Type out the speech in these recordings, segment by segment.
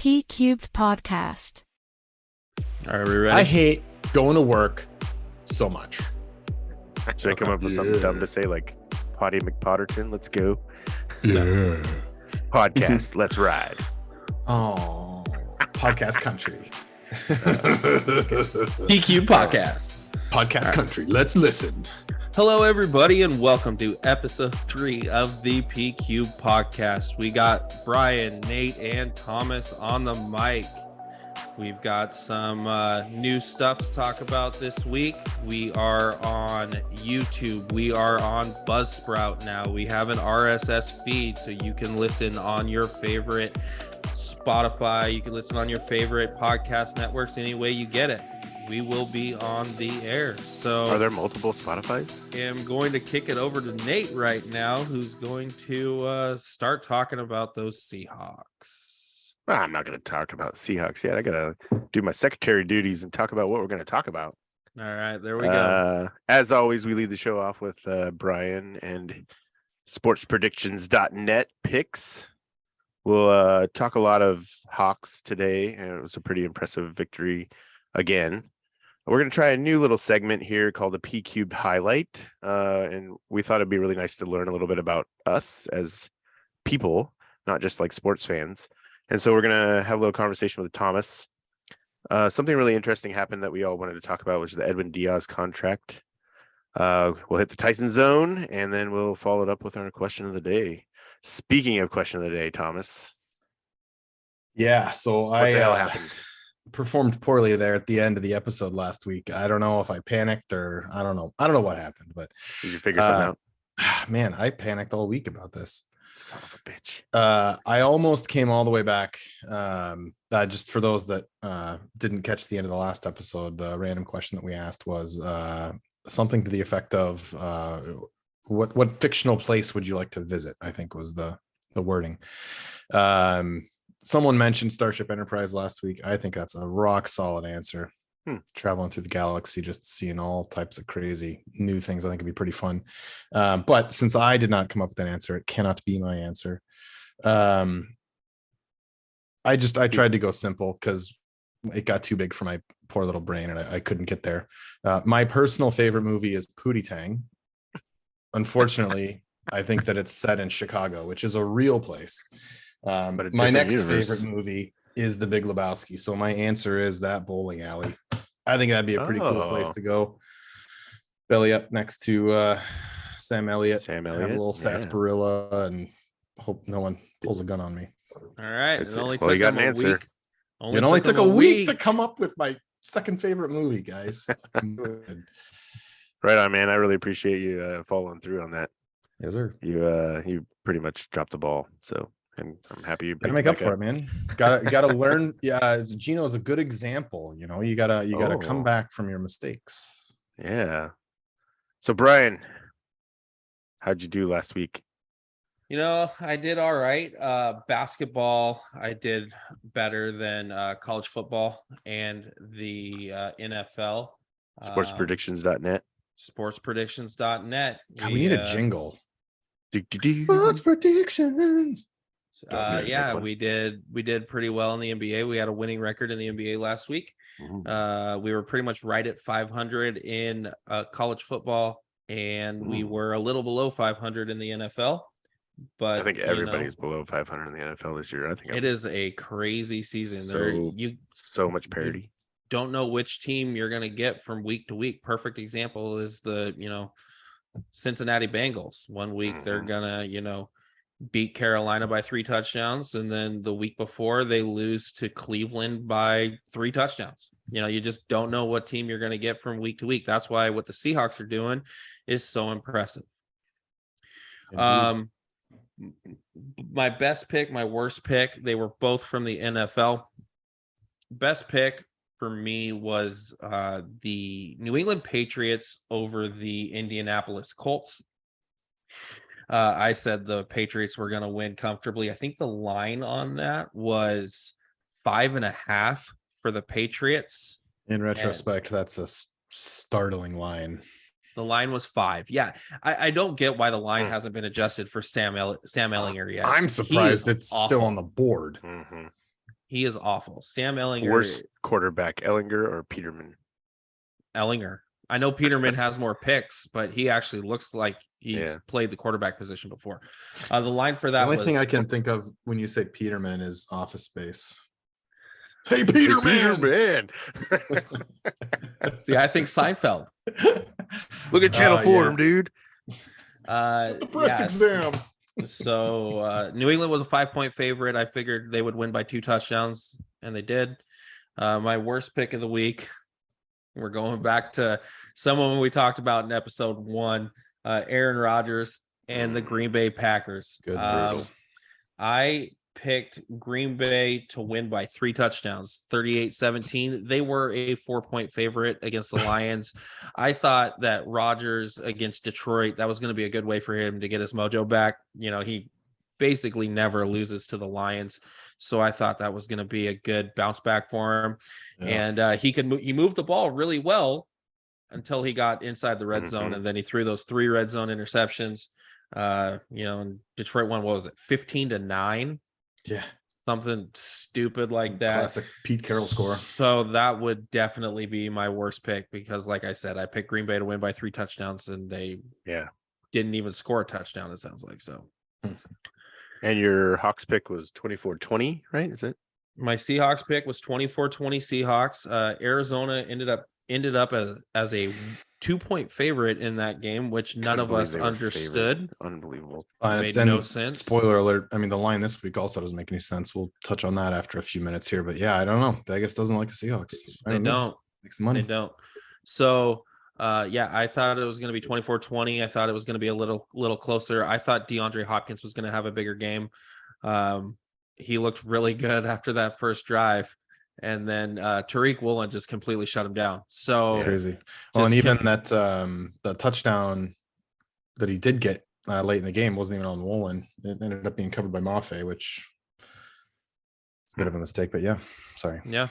P Cubed Podcast. Are we ready? I hate going to work so much. Should I come up with something dumb to say, like Potty McPotterton? Let's go. Yeah. Podcast. Let's ride. Oh, podcast country. PQ Podcast. Podcast country. Let's listen. Hello, everybody, and welcome to episode 3 of the PQ Podcast. We got Brian, Nate, and Thomas on the mic. We've got some new stuff to talk about this week. We are on YouTube. We are on Buzzsprout now. We have an RSS feed, so you can listen on your favorite Spotify. You can listen on your favorite podcast networks any way you get it. We will be on the air. So Are there multiple Spotifys? I'm going to kick it over to Nate right now, who's going to start talking about those Seahawks. I'm not going to talk about Seahawks yet. I got to do my secretary duties and talk about what we're going to talk about. All right, there we go. As always, we lead the show off with Brian and sportspredictions.net picks. We'll talk a lot of Hawks today, and it was a pretty impressive victory again. We're going to try a new little segment here called the P Cubed Highlight, and we thought it'd be really nice to learn a little bit about us as people, not just like sports fans. And so we're going to have a little conversation with Thomas. Something really interesting happened that we all wanted to talk about, which is the Edwin Diaz contract. We'll hit the Tyson zone, and then we'll follow it up with our question of the day. Speaking of question of the day, Thomas. Yeah, so What the hell happened? performed poorly there at the end of the episode last week. I don't know if I panicked or I don't know what happened, but Did you figure something out? man, I panicked all week about this. Son of a bitch. I almost came all the way back. Just for those that didn't catch the end of the last episode, the random question that we asked was something to the effect of what fictional place would you like to visit? I think was the wording. Someone mentioned Starship Enterprise last week. I think that's a rock solid answer. Traveling through the galaxy, just seeing all types of crazy new things. I think it'd be pretty fun. But since I did not come up with an answer, it cannot be my answer. I tried to go simple because it got too big for my poor little brain and I couldn't get there. My personal favorite movie is Pootie Tang. Unfortunately, I think that it's set in Chicago, which is a real place. But my next favorite movie is The Big Lebowski. So my answer is that bowling alley. I think that'd be a pretty cool place to go. Belly up next to Sam Elliott. Have a little sarsaparilla and hope no one pulls a gun on me. All right. It only you got an answer. Week. It only took a week to come up with my second favorite movie, guys. Right on, man. I really appreciate you following through on that. Yes, sir. You pretty much dropped the ball. So and I'm happy you gotta make up for it, man. Gotta learn. Yeah, Gino is a good example. You know, you gotta come back from your mistakes. Yeah. So Brian, how'd you do last week? You know, I did all right. Basketball, I did better than college football and the NFL. Sportspredictions.net. Sportspredictions.net. God, we need a jingle. Sports predictions. We did pretty well in the NBA. We had a winning record in the NBA last week. We were pretty much right at 500 in college football, and we were a little below 500 in the NFL. But I think everybody's below 500 in the NFL this year. I think it is a crazy season. So much parity. Don't know which team you're going to get from week to week. Perfect example is the Cincinnati Bengals. One week they're gonna beat Carolina by 3 touchdowns, and then the week before they lose to Cleveland by 3 touchdowns. You just don't know what team you're going to get from week to week. That's why what the Seahawks are doing is so impressive. Indeed. My best pick, my worst pick, they were both from the NFL. Best pick for me was the New England Patriots over the Indianapolis Colts. I said the Patriots were going to win comfortably. I think the line on that was 5.5 for the Patriots. In retrospect, that's a startling line. The line was 5. Yeah, I don't get why the line hasn't been adjusted for Sam Ellinger yet. I'm surprised it's awful. still on the board. He is awful. Sam Ellinger. Worst quarterback, Ellinger or Peterman? Ellinger. I know Peterman has more picks, but he actually looks like he's played the quarterback position before. The line for that The only was thing I can think of when you say Peterman is Office Space. Hey, Peterman! See, I think Seinfeld. Look at Channel 4, dude. The breast exam. So New England was a 5-point favorite. I figured they would win by 2 touchdowns, and they did. My worst pick of the week. We're going back to someone we talked about in episode 1, Aaron Rodgers and the Green Bay Packers. I picked Green Bay to win by 3 touchdowns, 38-17. They were a 4-point favorite against the Lions. I thought that Rodgers against Detroit, that was going to be a good way for him to get his mojo back. You know, he basically never loses to the Lions. So I thought that was going to be a good bounce back for him. Yeah. And he moved the ball really well until he got inside the red zone. And then he threw those 3 red zone interceptions. And Detroit won, what was it, 15-9? Yeah. Something stupid like that. Classic Pete Carroll score. So that would definitely be my worst pick because, like I said, I picked Green Bay to win by 3 touchdowns and they didn't even score a touchdown, it sounds like. So. And your Hawks pick was 24-20, right? Is it? My Seahawks pick was 24-20 Seahawks. Arizona ended up as a 2-point favorite in that game, which none of us understood. Unbelievable. Made no sense. Spoiler alert. I mean, the line this week also doesn't make any sense. We'll touch on that after a few minutes here. But yeah, I don't know. Vegas doesn't like the Seahawks. They don't. Make some money. They don't. So, I thought it was going to be 24-20. I thought it was going to be a little closer. I thought DeAndre Hopkins was going to have a bigger game. He looked really good after that first drive. And then Tariq Woolen just completely shut him down. So crazy. Well, and even that the touchdown that he did get late in the game wasn't even on Woolen. It ended up being covered by Mafe, which is a bit of a mistake. But yeah, sorry. Yeah.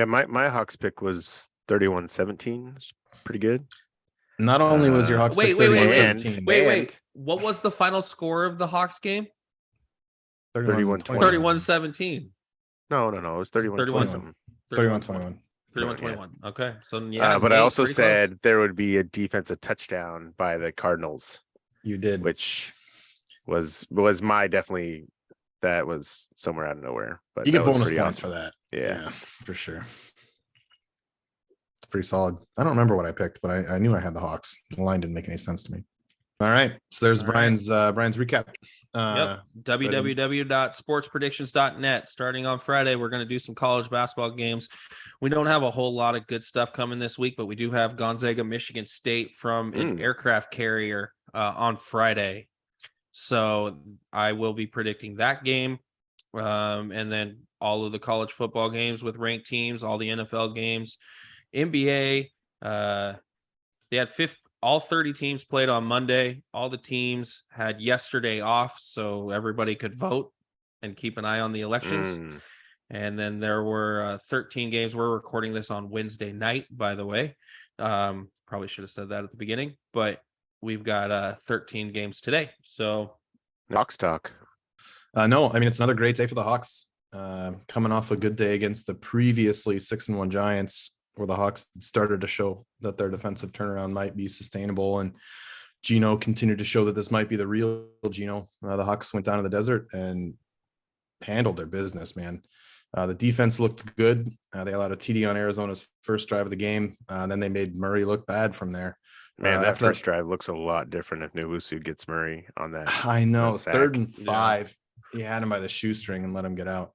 My Hawks pick was 31-17. It's pretty good. Not only was your Hawks pick 31-17. Wait. What was the final score of the Hawks game? 31-17. No. It was 31-21. 31-21. Okay. So yeah. But I also said there would be a defensive touchdown by the Cardinals. You did, which was definitely that was somewhere out of nowhere. But you get bonus points for that. Yeah, for sure. It's pretty solid. I don't remember what I picked, but I knew I had the Hawks. The line didn't make any sense to me. All right. So there's Brian's recap. www.sportspredictions.net. Starting on Friday, we're going to do some college basketball games. We don't have a whole lot of good stuff coming this week, but we do have Gonzaga, Michigan State from an aircraft carrier on Friday. So I will be predicting that game. And then all of the college football games with ranked teams, all the NFL games, NBA. They had all 30 teams played on Monday. All the teams had yesterday off, so everybody could vote and keep an eye on the elections. And then there were 13 games. We're recording this on Wednesday night, by the way. Probably should have said that at the beginning, but we've got 13 games today. So Hawks talk. No, I mean, it's another great day for the Hawks. Coming off a good day against the previously 6-1 Giants, where the Hawks started to show that their defensive turnaround might be sustainable. And Geno continued to show that this might be the real Geno. The Hawks went down to the desert and handled their business, man. The defense looked good. They allowed a TD on Arizona's first drive of the game. Then they made Murray look bad from there. Man, that first drive looks a lot different if Nwosu gets Murray on that. I know. 3rd and 5. Yeah. He had him by the shoestring and let him get out.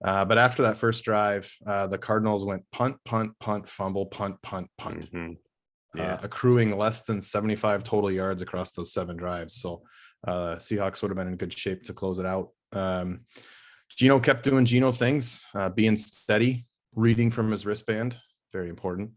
But after that first drive, the Cardinals went punt, fumble, punt. Accruing less than 75 total yards across those 7 drives. So Seahawks would have been in good shape to close it out. Geno kept doing Geno things, being steady, reading from his wristband. Very important.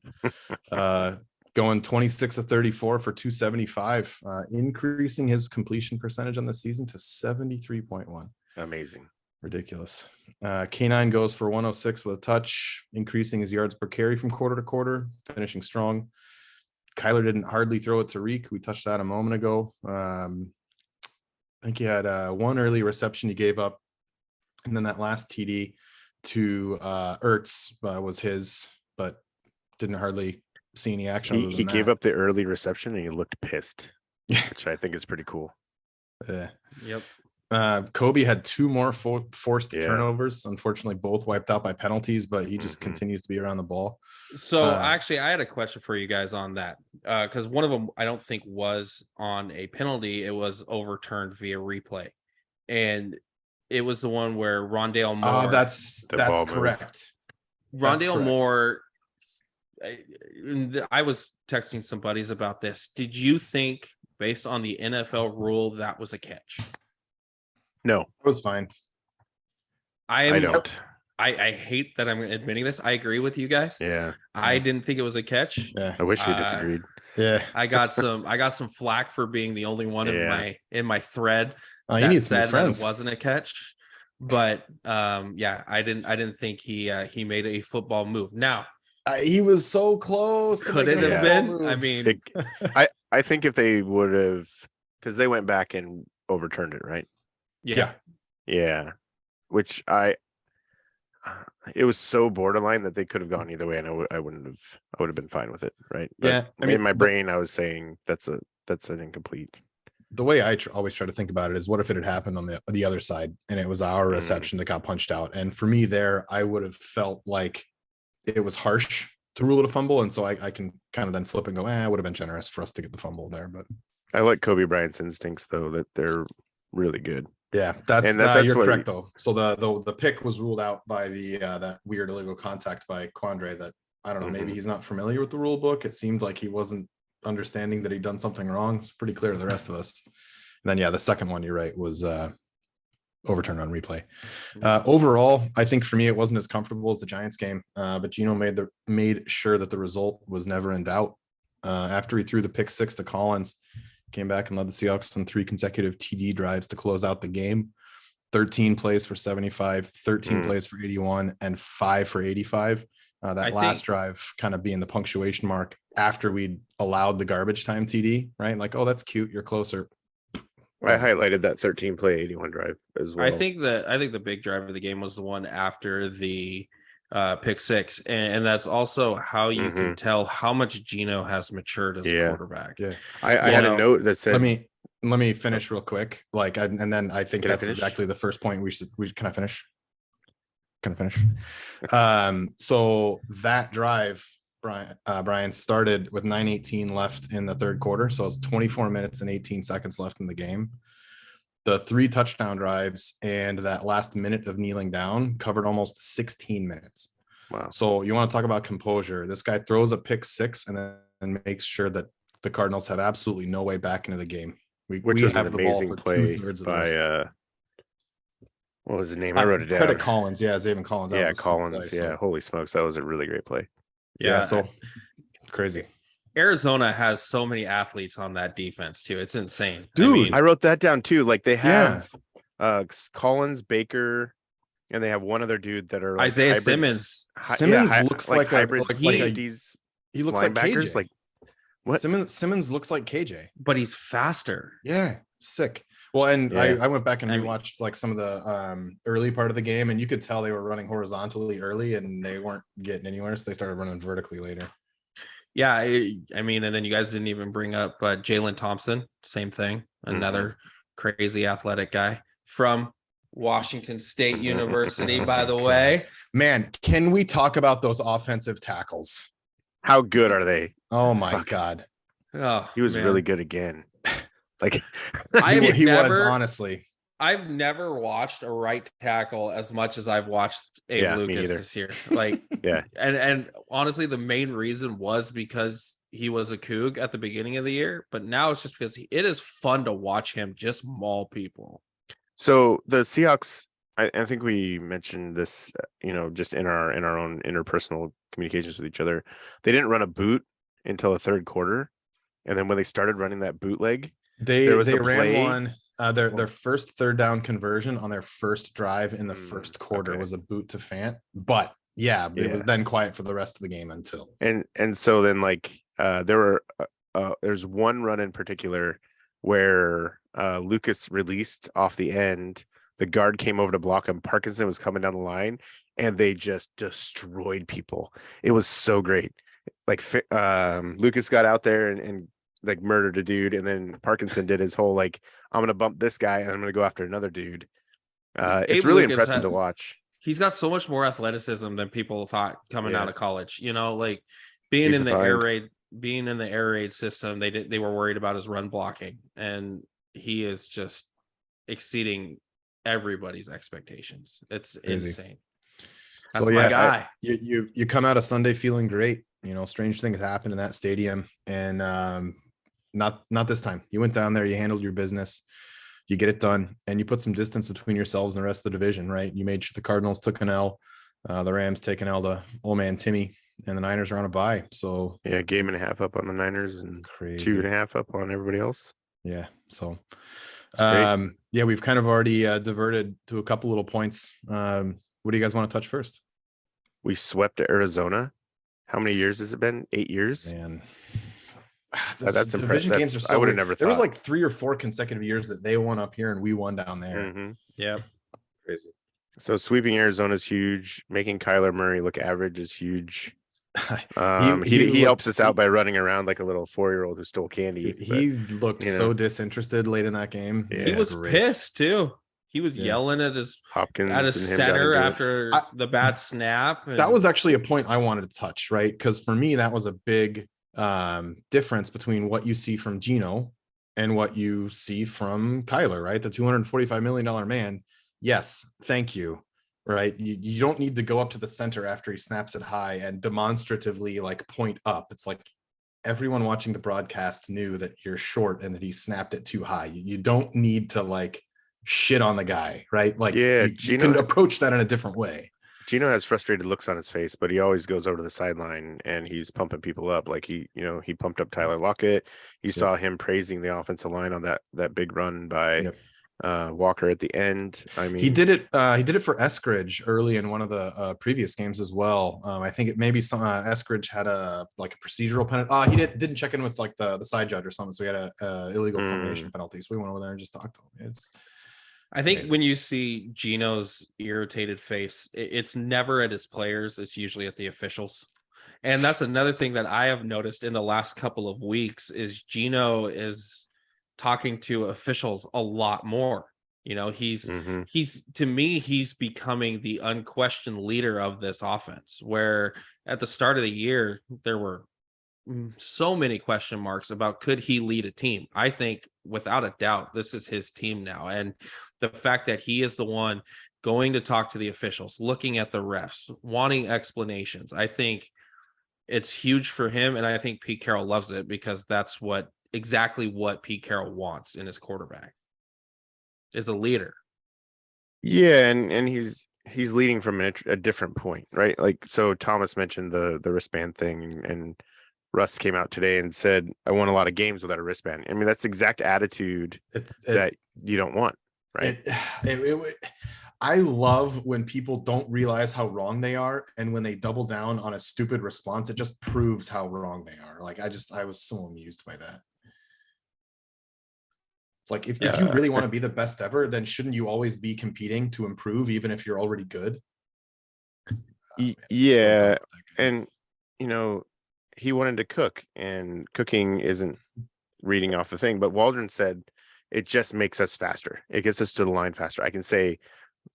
Going 26 of 34 for 275, increasing his completion percentage on the season to 73.1. Amazing. Ridiculous. K9 goes for 106 with a touch, increasing his yards per carry from quarter to quarter, finishing strong. Kyler didn't hardly throw it to Reek. We touched that a moment ago. I think he had one early reception he gave up. And then that last TD to Ertz was his, but didn't hardly see any action. He gave up the early reception and he looked pissed, which I think is pretty cool. Yep. Kobe had 2 more forced Yeah. turnovers. Unfortunately, both wiped out by penalties, but he just Mhm. continues to be around the ball. So actually, I had a question for you guys on that because one of them I don't think was on a penalty; it was overturned via replay, and it was the one where Rondale Moore. That's The ball move. correct. Rondale correct. Moore. I was texting some buddies about this. Did you think, based on the NFL rule, that was a catch? No, It was fine. I don't. I hate that I'm admitting this. I agree with you guys. Yeah, I didn't think it was a catch. Yeah. I wish we disagreed. Yeah. I got some flack for being the only one in my thread Oh, you that need some said that friends. it wasn't a catch. But yeah, I didn't think he made a football move. Now, He was so close. to could it making a have football been? I move. mean, I think if they would have, because they went back and overturned it, right? yeah. Yeah, which it was so borderline that they could have gone either way, and I would have been fine with it, right? But Yeah, I mean, in my brain, I was saying that's an incomplete. The way I always try to think about it is, what if it had happened on the other side and it was our Mm. reception that got punched out? And for me, there, I would have felt like it was harsh to rule it a fumble, and so I can kind of then flip and go, it would have been generous for us to get the fumble there. But I like Kobe Bryant's instincts, though, that they're really good. yeah, that's you're what correct though. So the pick was ruled out by the that weird illegal contact by Quandre. That I don't know, maybe Mhm. he's not familiar with the rule book. It seemed like he wasn't understanding that he'd done something wrong. It's pretty clear to the rest of us. And then the second one, you're right, was overturned on replay. Overall, I think for me it wasn't as comfortable as the Giants game, but Gino made sure that the result was never in doubt. After he threw the pick 6 to Collins, came back and led the Seahawks on 3 consecutive TD drives to close out the game. 13 plays for 75, 13 plays for 81, and 5 for 85. That last drive kind of being the punctuation mark after we'd allowed the garbage time TD, right? Like, oh, that's cute, you're closer. I highlighted that 13 play 81 drive as well. I think the big drive of the game was the one after the pick 6, and that's also how you can tell how much Gino has matured as a quarterback. Yeah, I had a note that said, let me finish real quick. Like, and then I think that's exactly the first point can I finish? So that drive, Brian started with 9:18 left in the third quarter. So it's 24 minutes and 18 seconds left in the game. The 3 touchdown drives and that last minute of kneeling down covered almost 16 minutes. Wow. So you want to talk about composure. This guy throws a pick 6 and then makes sure that the Cardinals have absolutely no way back into the game. Which was an amazing play by what was his name? I wrote it down. Credit Collins. Yeah, Zaven Collins. Yeah, Collins. Play, holy smokes, that was a really great play. Yeah, so crazy. Arizona has so many athletes on that defense too. It's insane. Dude, I wrote that down too. Like they have Collins, Baker, and they have one other dude that are like Isaiah Simmons. Simmons looks like hybrid safeties. He looks like KJ. Like what? Simmons looks like KJ, but he's faster. Yeah, sick. Well, and I went back and rewatched like some of the early part of the game, and you could tell they were running horizontally early, and they weren't getting anywhere, so they started running vertically later. Yeah, I mean, and then you guys didn't even bring up Jalen Thompson. Same thing, another crazy athletic guy from Washington State University, by the way. Man, can we talk about those offensive tackles? How good are they? Oh my God. Oh, he was really good again. Like he was, honestly. I've never watched a right tackle as much as I've watched Abe Lucas this year. Like, and honestly, the main reason was because he was a Coug at the beginning of the year, but now it's just because it is fun to watch him just maul people. So the Seahawks, I think we mentioned this, just in our own interpersonal communications with each other. They didn't run a boot until the third quarter, and then when they started running that bootleg, they ran one. Their first third down conversion on their first drive in the first quarter was a boot to Fant, but it was then quiet for the rest of the game until. And so then there's one run in particular where Lucas released off the end. The guard came over to block him. Parkinson was coming down the line, and they just destroyed people. It was so great. Like Lucas got out there and like murdered a dude, and then Parkinson did his whole like, I'm gonna bump this guy and I'm gonna go after another dude. It's Abe really Lucas impressive to watch. He's got so much more athleticism than people thought coming out Yeah. of college. You know, like being He's in a the air find. raid, being in the air raid system, they were worried about his run blocking, and he is just exceeding everybody's expectations. It's Crazy. insane. That's So my yeah, guy. you come out of Sunday feeling great. You know, strange things happened in that stadium, and not this time. You went down there, you handled your business, you get it done, and you put some distance between yourselves and the rest of the division, right? You made sure the Cardinals took an L, the Rams take an L to old man Timmy, and the Niners are on a bye. So Yeah, game and a half up on the Niners and crazy. 2.5 up on everybody else. Yeah. So It's great. yeah, we've kind of already diverted to a couple little points. What do you guys want to touch first? We swept Arizona. How many years has it been? 8 years. Man, That's division impressive. games are I so would have weird. never There was thought. like 3 or 4 consecutive years that they won up here and we won down there. Mhm. Yeah. Crazy. So sweeping Arizona is huge. Making Kyler Murray look average is huge. He He helps looked- us out by running around like a little 4-year-old who stole candy. He looked you know. so disinterested late in that game. Yeah. He was Great. pissed too. He was Yeah. yelling at his Hopkins and him got center into it. after the bad snap. That was actually a point I wanted to touch, right? Because for me, that was a big difference between what you see from Geno and what you see from Kyler, right? The $245 million man. Yes, thank you. Right. You don't need to go up to the center after he snaps it high and demonstratively like point up. It's like everyone watching the broadcast knew that you're short and that he snapped it too high. You don't need to like shit on the guy, right? Like Yeah, you can approach that in a different way. Gino has frustrated looks on his face, but he always goes over to the sideline and he's pumping people up. Like he pumped up Tyler Lockett. You saw him praising the offensive line on that big run by Walker at the end. I mean, he did it for Eskridge early in one of the previous games as well. I think it maybe some Eskridge had a procedural penalty. He didn't check in with like the side judge or something, so he had a illegal formation penalty. So we went over there and just talked to him. I think amazing. when you see Gino's irritated face, it's never at his players. It's usually at the officials. And that's another thing that I have noticed in the last couple of weeks is Gino is talking to officials a lot more. You know, he's to me, he's becoming the unquestioned leader of this offense, where at the start of the year, there were so many question marks about could he lead a team. I think without a doubt, this is his team now. And the fact that he is the one going to talk to the officials, looking at the refs, wanting explanations, I think it's huge for him. And I think Pete Carroll loves it because that's exactly what Pete Carroll wants in his quarterback, is a leader. Yeah, and he's leading from a different point, right? Like, so Thomas mentioned the wristband thing, and Russ came out today and said, I won a lot of games without a wristband. I mean, that's the exact attitude that you don't want, right? I love when people don't realize how wrong they are, and when they double down on a stupid response, it just proves how wrong they are. Like I was so amused by that. It's like if you really want to be the best ever, then shouldn't you always be competing to improve, even if you're already good? Yeah, and he wanted to cook, and cooking isn't reading off the thing. But Waldron said it just makes us faster. It gets us to the line faster. I can say,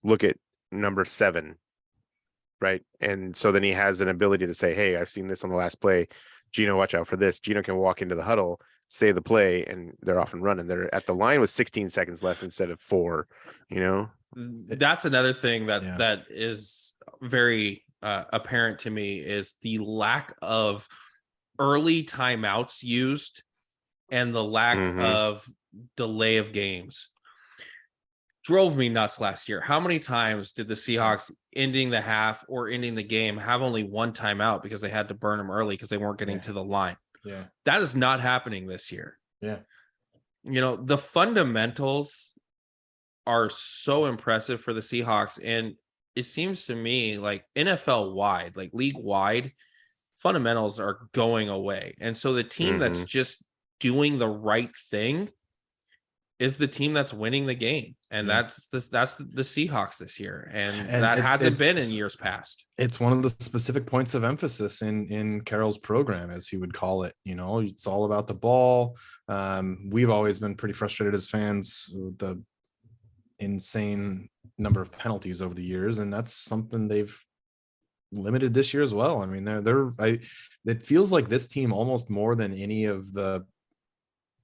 look at number 7, right? And so then he has an ability to say, hey, I've seen this on the last play. Gino, watch out for this. Gino can walk into the huddle, say the play, and they're off and running. They're at the line with 16 seconds left instead of 4. That's another thing that is very apparent to me is the lack of early timeouts used and the lack of delay of games. Drove me nuts last year. How many times did the Seahawks ending the half or ending the game have only one timeout because they had to burn them early because they weren't getting to the line? Yeah, that is not happening this year. Yeah, the fundamentals are so impressive for the Seahawks, and it seems to me like NFL wide, like league wide, fundamentals are going away. And so the team that's just doing the right thing is the team that's winning the game, and Yeah. that's the Seahawks this year, and And that hasn't been in it's- years past. It's one of the specific points of emphasis in Carroll's program, as he would call it. You know, it's all about the ball. We've always been pretty frustrated as fans with the insane number of penalties over the years, and that's something they've limited this year as well. I mean, it feels like this team almost more than any of the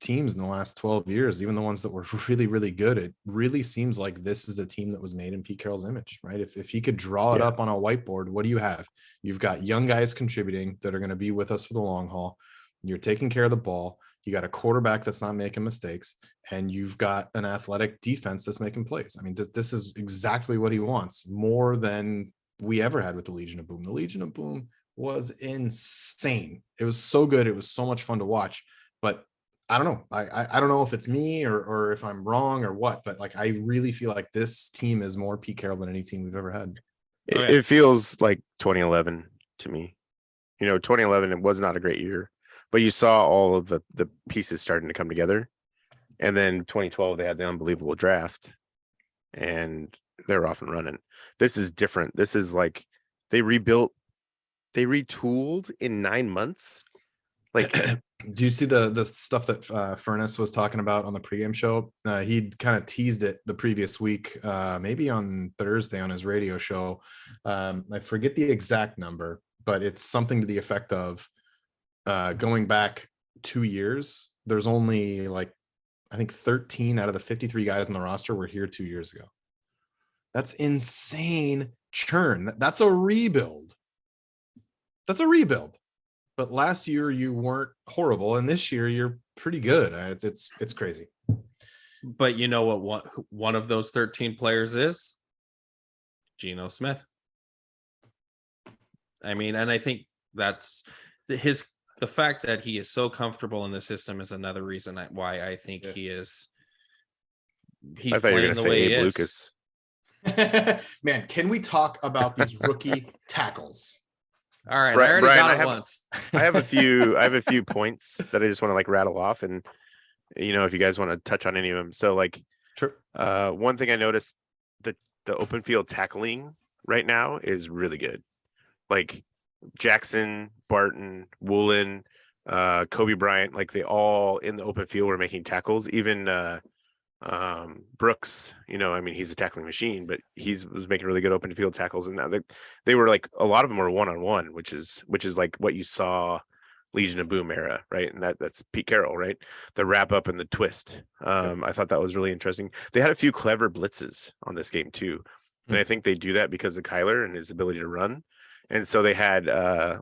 teams in the last 12 years, even the ones that were really, really good. It really seems like this is a team that was made in Pete Carroll's image, right? If he could draw it up on a whiteboard, what do you have? You've got young guys contributing that are going to be with us for the long haul. You're taking care of the ball. You got a quarterback that's not making mistakes, and you've got an athletic defense that's making plays. I mean, this is exactly what he wants, more than we ever had with the Legion of Boom. The Legion of Boom was insane. It was so good. It was so much fun to watch. But I don't know. I don't know if it's me or if I'm wrong or what, but like I really feel like this team is more Pete Carroll than any team we've ever had. It feels like 2011 to me. 2011, it was not a great year, but you saw all of the pieces starting to come together. And then 2012, they had the unbelievable draft, and they're off and running. This is different. This is like they retooled in 9 months. Like, do you see the stuff that Furness was talking about on the pregame show? He'd kind of teased it the previous week, maybe on Thursday on his radio show. I forget the exact number, but it's something to the effect of going back 2 years. There's only like, I think 13 out of the 53 guys on the roster were here 2 years ago. That's insane churn. That's a rebuild. But last year you weren't horrible, and this year you're pretty good. It's crazy. But you know what one of those 13 players is? Geno Smith. I mean, and I think that's the fact that he is so comfortable in the system is another reason why I think he's I thought you were playing going to the say way he Abe is. Lucas. Man, can we talk about these rookie tackles? All right, Brian, I already got I it have- once. I have a few points that I just want to like rattle off, and if you guys want to touch on any of them. So like, Sure. One thing I noticed, that the open field tackling right now is really good. Like Jackson, Barton, Woolen, Kobe Bryant, like they all in the open field were making tackles. Even Brooks, I mean, he's a tackling machine, but was making really good open field tackles. And now they were like, a lot of them were one-on-one, which is like what you saw Legion of Boom era, right? And that's Pete Carroll, right? The wrap up and the twist. I thought that was really interesting. They had a few clever blitzes on this game too. And I think they do that because of Kyler and his ability to run. And so they had I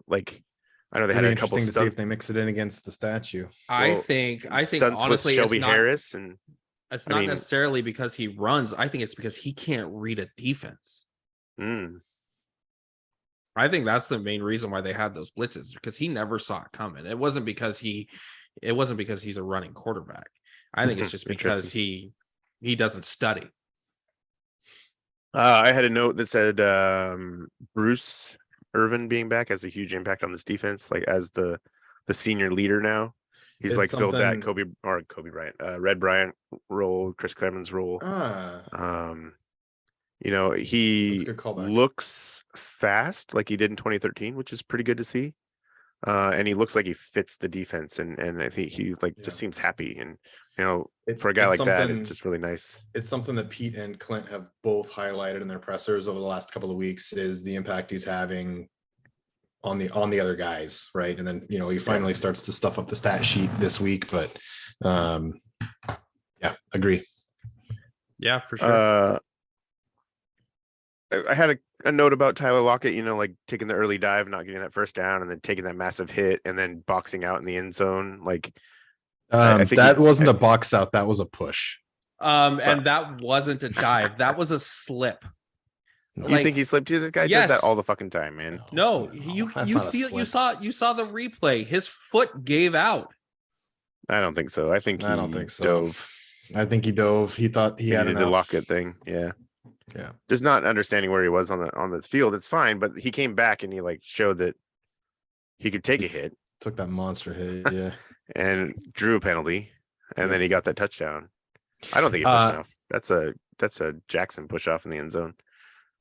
know they had a couple interesting to see if stunt, they mix it in against the statue. I well, think stunts honestly with Shelby it's not, Harris, and it's I not mean- necessarily because he runs. I think it's because he can't read a defense. I think that's the main reason why they had those blitzes, because he never saw it coming. It wasn't because he's a running quarterback. I think it's just because he doesn't study. I had a note that said Bruce Irvin being back has a huge impact on this defense, like as the senior leader now. He's It's like filled that something- Kobe Bryant, Red Bryant role, Chris Clemens role. He That's a good callback. looks fast like he did in 2013, which is pretty good to see. And he looks like he fits the defense, and I think he just seems happy. And for a guy like that, it's just really nice. It's something that Pete and Clint have both highlighted in their pressers over the last couple of weeks, is the impact he's having on the other guys, right? And then he finally starts to stuff up the stat sheet this week, but yeah, agree. Yeah, for sure. I had a note about Tyler Lockett, like taking the early dive, not getting that first down, and then taking that massive hit, and then boxing out in the end zone. Like, I think that wasn't a box out, that was a push. And that wasn't a dive. That was a slip. You Like, think he slipped? You? This guy yes. does that all the fucking time, man. No, that's you not a see you slip. saw the replay. His foot gave out. I don't think so. I don't think so. Dove. I think he dove. He thought he had did the enough. Lockett thing. Yeah. Yeah. Just not understanding where he was on the field. It's fine, but he came back and he showed that he could take a hit Took that monster hit. Yeah. and drew a penalty, and then he got that touchdown. I don't think he pushed enough. That's a Jackson push off in the end zone.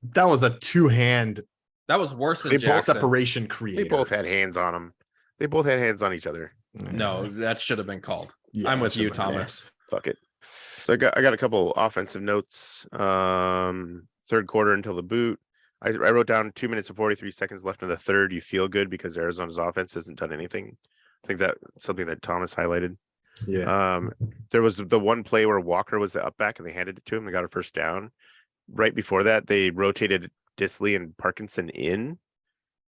That was a two-hand That was worse than They both Jackson. separation creator. They both had hands on him. They both had hands on each other. No, that should have been called. Yeah, I'm with that you, should've been- Thomas. Fuck it. So I got a couple offensive notes. Third quarter until the boot. I wrote down 2 minutes and 43 seconds left in the third. You feel good because Arizona's offense hasn't done anything. I think that's something that Thomas highlighted. Yeah. There was the one play where Walker was the up back and they handed it to him. They got a first down. Right before that, they rotated Disley and Parkinson in,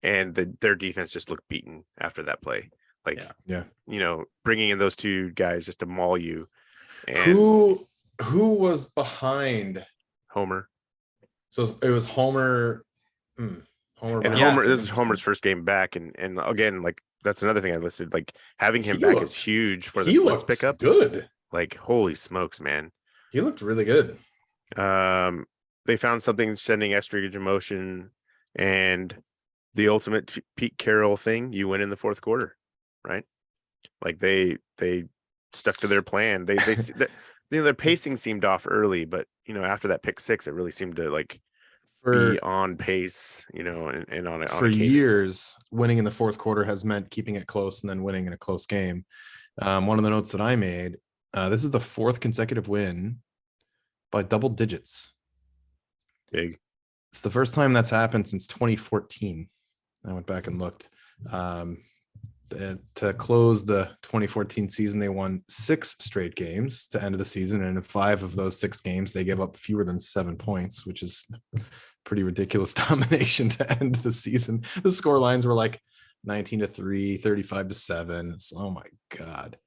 and their defense just looked beaten after that play. Like, Yeah. Bringing in those two guys just to maul you. And Who was behind? Homer. So it was Homer. Homer. And behind. Yeah. Homer, this is Homer's first game back, and again, like that's another thing I listed. Like having him He back looked- is huge for the He blitz looked pickup. good. Like holy smokes, man! He looked really good. They found something sending Estridge in motion, and the ultimate Pete Carroll thing. You win in the fourth quarter, right? Like they stuck to their plan. They their pacing seemed off early, but after that pick six, it really seemed to like be on pace, and on a For cadence. years, winning in the fourth quarter has meant keeping it close and then winning in a close game. One of the notes that I made, this is the fourth consecutive win by double digits. Big. It's the first time that's happened since 2014. I went back and looked. To close the 2014 season, they won 6 straight games to end of the season, and in 5 of those 6 games, they gave up fewer than 7 points, which is pretty ridiculous domination to end the season. The score lines were like 19-3, 35-7. So, oh my god.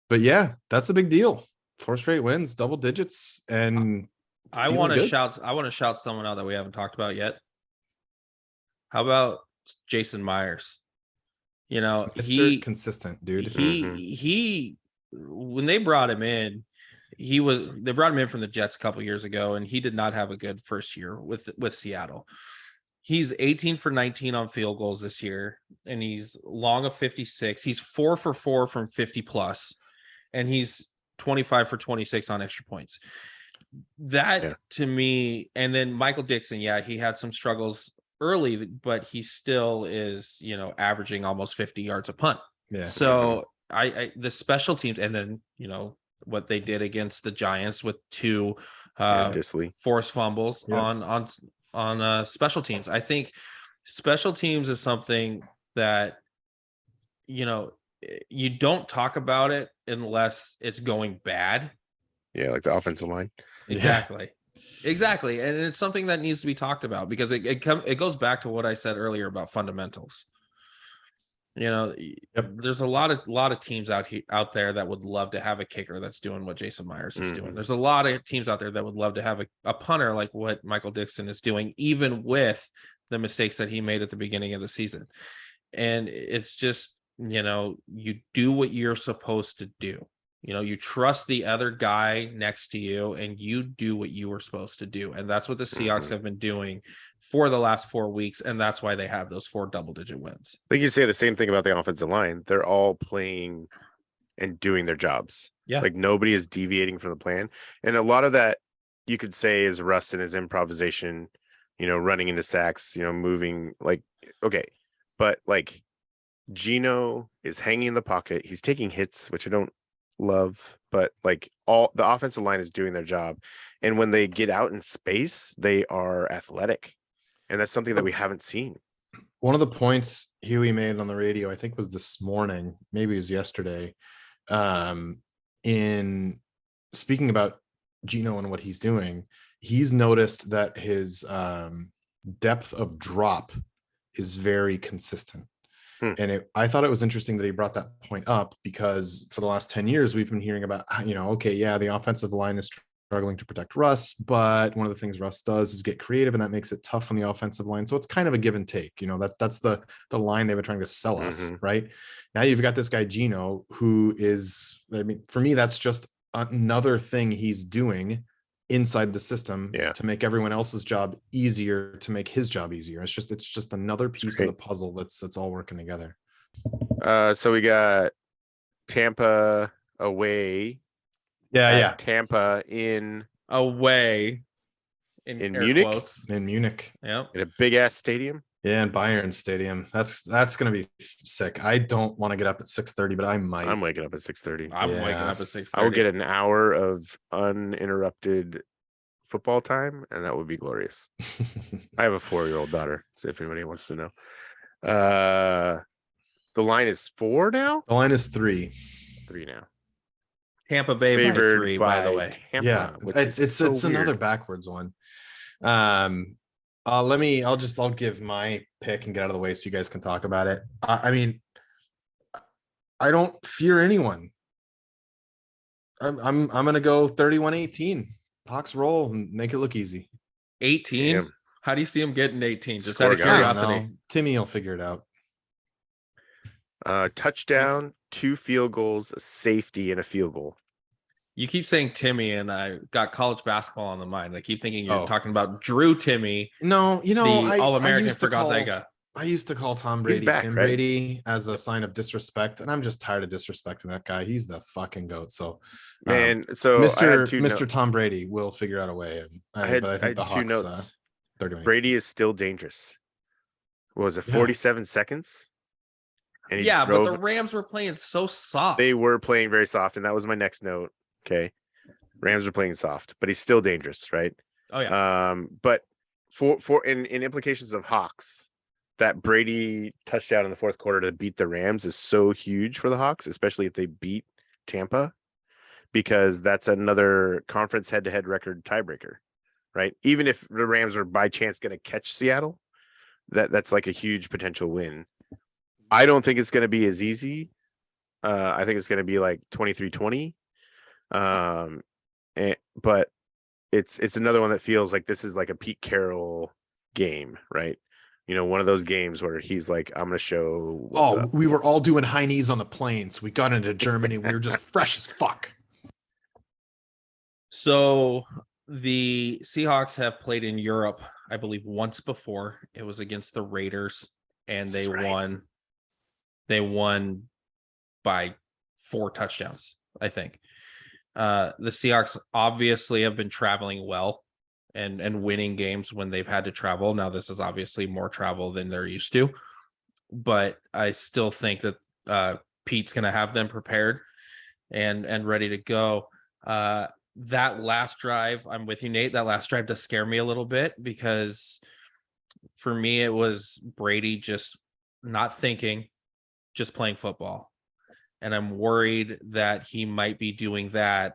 But yeah, that's a big deal. 4 straight wins, double digits, and I want to shout someone out that we haven't talked about yet. How about Jason Myers? Mr. consistent, dude. He when they brought him in, they brought him in from the Jets a couple years ago, and he did not have a good first year with Seattle. He's 18 for 19 on field goals this year, and he's long of 56. He's 4 for 4 from 50 plus, and he's 25 for 26 on extra points. That to me, and then Michael Dixon, he had some struggles early, but he still is, averaging almost 50 yards a punt. Yeah. So I the special teams, and then what they did against the Giants with 2 Disley. forced fumbles Yeah. on special teams. I think special teams is something that you don't talk about it unless it's going bad. Yeah, like the offensive line. Exactly. And it's something that needs to be talked about because it goes back to what I said earlier about fundamentals. There's a lot of teams out there that would love to have a kicker that's doing what Jason Myers is doing. There's a lot of teams out there that would love to have a punter like what Michael Dixon is doing, even with the mistakes that he made at the beginning of the season. And it's just, you do what you're supposed to do. You trust the other guy next to you and you do what you were supposed to do. And that's what the Seahawks have been doing for the last 4 weeks. And that's why they have those 4 double-digit wins. I think you say the same thing about the offensive line. They're all playing and doing their jobs. Yeah. Like nobody is deviating from the plan. And a lot of that you could say is Russ and his improvisation, running into sacks, moving like, okay. But like Gino is hanging in the pocket. He's taking hits, which I don't love, but like all the offensive line is doing their job, and when they get out in space they are athletic, and that's something that we haven't seen. One of the points Huey made on the radio, I think was this morning, maybe it was yesterday, in speaking about Gino and what he's doing, he's noticed that his depth of drop is very consistent. And I thought it was interesting that he brought that point up because for the last 10 years, we've been hearing about, the offensive line is struggling to protect Russ, but one of the things Russ does is get creative, and that makes it tough on the offensive line. So it's kind of a give and take. That's the line they've been trying to sell us, right? Now you've got this guy, Gino, who is, for me, that's just another thing he's doing inside the system to make everyone else's job easier, to make his job easier. It's just another piece of the puzzle that's all working together. So we got Tampa away at Tampa in Away In air Munich? quotes. In Munich. Yep. a big ass stadium. Yeah, in Bayern Stadium. That's gonna be sick. I don't want to get up at 6:30, but I might. I'm waking up at 6:30. I'm waking Yeah. up at 6:30. I will get an hour of uninterrupted football time, and that would be glorious. I have a 4-year-old daughter, so if anybody wants to know. The line is 4 now? The line is 3. 3 now. Tampa Bay by Favored 3, by the way. Tampa, Yeah, which it's is so another weird. backwards one. I'll give my pick and get out of the way so you guys can talk about it. I mean, I don't fear anyone. I'm gonna go 31-18. Hawks roll and make it look easy. 18. Damn. How do you see him getting 18? Just Score out of guy. I don't curiosity. know. Timmy will figure it out. Touchdown, 2 field goals, a safety, and a field goal. You keep saying Timmy, and I got college basketball on the mind. I keep thinking you're Oh. talking about Drew Timmy, No, the I All-American used for to call- Gonzaga. I used to call Tom He's Brady back, Tim right? Brady as a sign of disrespect, and I'm just tired of disrespecting that guy. He's the fucking goat. So, Man, so I Mr. had two Mr. Tom Brady will figure out a way. And I had, but I I think had the two Hawks, notes. 30 Brady is still dangerous. What was it, Yeah. 47 seconds? And he Yeah, but drove- the Rams were playing so soft. they were playing very soft, and that was my next note. Okay. Rams were playing soft, but he's still dangerous, right? Oh yeah. But for in implications of Hawks, that Brady touchdown in the fourth quarter to beat the Rams is so huge for the Hawks, especially if they beat Tampa, because that's another conference head-to-head record tiebreaker, right? Even if the Rams are by chance going to catch Seattle, that's like a huge potential win. I don't think it's going to be as easy. I think it's going to be like 23-20. But it's another one that feels like this is like a Pete Carroll game, right? You know, one of those games where he's like, I'm going to show what's up. we were all doing high knees on the plane, so we got into Germany. We were just fresh as fuck. So the Seahawks have played in Europe, I believe, once before. It was against the Raiders, and This they is right. won. They won by 4 touchdowns, I think. The Seahawks obviously have been traveling well and winning games when they've had to travel. Now, this is obviously more travel than they're used to, but I still think that Pete's going to have them prepared and ready to go. That last drive, I'm with you, Nate. That last drive does scare me a little bit, because for me, it was Brady just not thinking, just playing football. And I'm worried that he might be doing that.